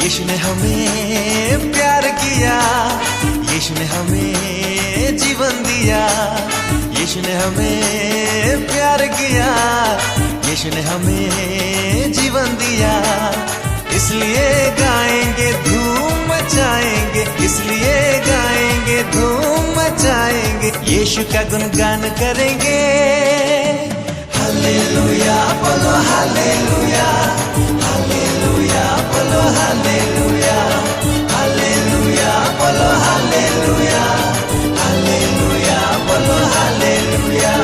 यीशु ने हमें प्यार किया, यीशु ने हमें जीवन दिया, यीशु ने हमें प्यार किया, यीशु ने हमें जीवन दिया। इसलिए गाएंगे धूम मचाएंगे, इसलिए गाएंगे धूम मचाएंगे, यीशु का गुणगान करेंगे। हालेलुया बोलो हालेलुया, हालेलुया बोलो हालेलुया, हालेलुया बोलो हालेलुया, हालेलुया बोलो हालेलुया।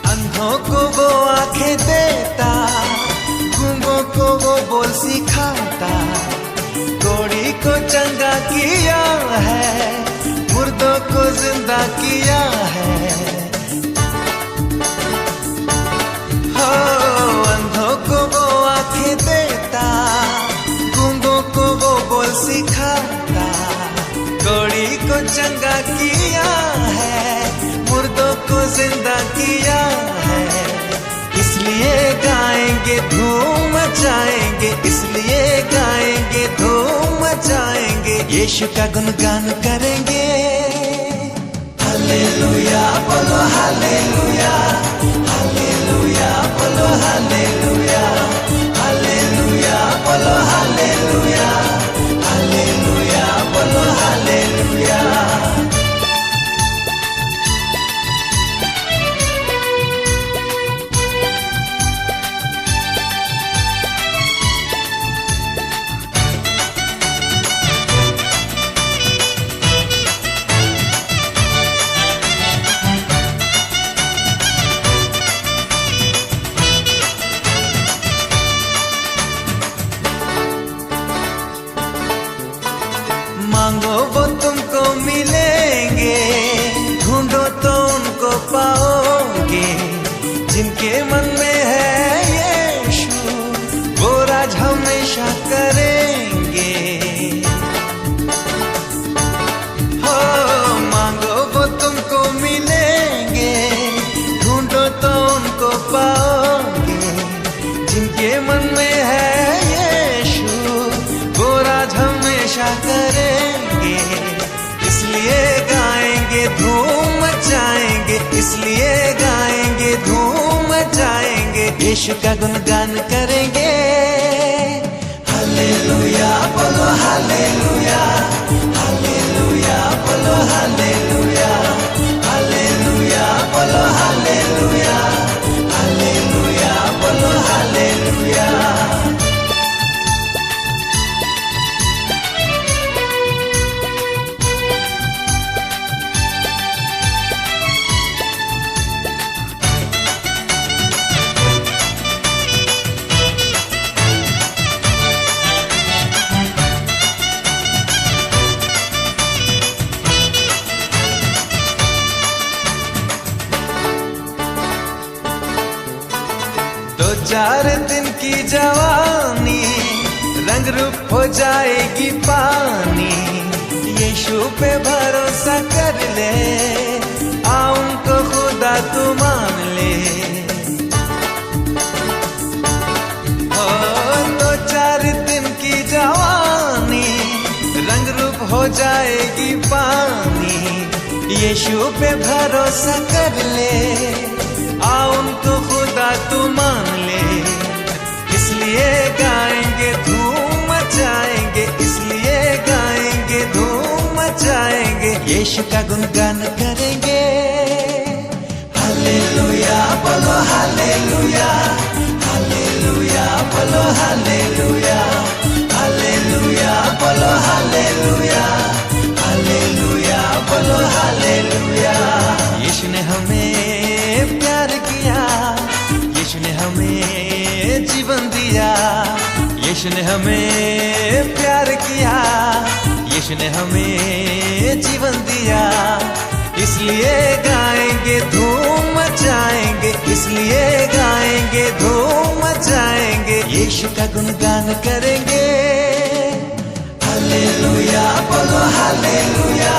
अंधों को वो आंखें देता, गूंगों को वो बोल सिखाता, कोढ़ी को चंगा किया है, मुर्दों को जिंदा किया है। हो अंधों को वो आंखें देता, गूंगों को वो बोल सिखाता, कोढ़ी को चंगा किया है, मुर्दों को जिंदा किया है। इसलिए गाएंगे धूम मचाएंगे, इसलिए गाएंगे धूम मचाएंगे, यीशु का गुणगान करेंगे। हालेलुया बोलो हालेलुया, हालेलुया बोलो हालेलुया, हालेलुया बोलो हालेलुया, हालेलुया बोलो हालेलुया। मांगो वो तुमको मिलेंगे, ढूंढो तो उनको पाओगे, जिनके मन में है यीशु वो राज हमेशा करेंगे। हो मांगो वो तुमको मिलेंगे, ढूंढो तो उनको पाओगे, जिनके मन में है यीशु वो राज हमेशा करेंगे। इसलिए गाएंगे धूम मचाएंगे, इसलिए गाएंगे धूम मचाएंगे, यीशु का गुणगान करेंगे। हालेलुया बोलो हालेलुया, हालेलुया बोलो हालेलुया, हालेलुया बोलो हालेलुया, हालेलुया बोलो हालेलुया। दो चार दिन की जवानी रंग रूप हो जाएगी पानी, यीशु पे भरोसा कर ले, आ उनको खुदा तू मान ले। ओ दो चार दिन की जवानी रंग रूप हो जाएगी पानी, यीशु पे भरोसा कर ले, आ उनको खुदा तू मान ले। इसलिए गाएंगे धूम मचाएंगे, इसलिए गाएंगे धूम मचाएंगे, यीशु का गुणगान करेंगे। हालेलुया बोलो हालेलुया, हालेलुया बोलो हालेलुया, हालेलुया बोलो हालेलुया, हालेलुया बोलो हालेलुया। यीशु ने हमें प्यार किया, यीशु ने हमें जीवन दिया, यीशु ने हमें प्यार किया, उसने हमें जीवन दिया, इसलिए गाएंगे धूम मचाएंगे, इसलिए गाएंगे धूम मचाएंगे, यीशु का गुणगान करेंगे। हालेलुया बोलो हालेलुया।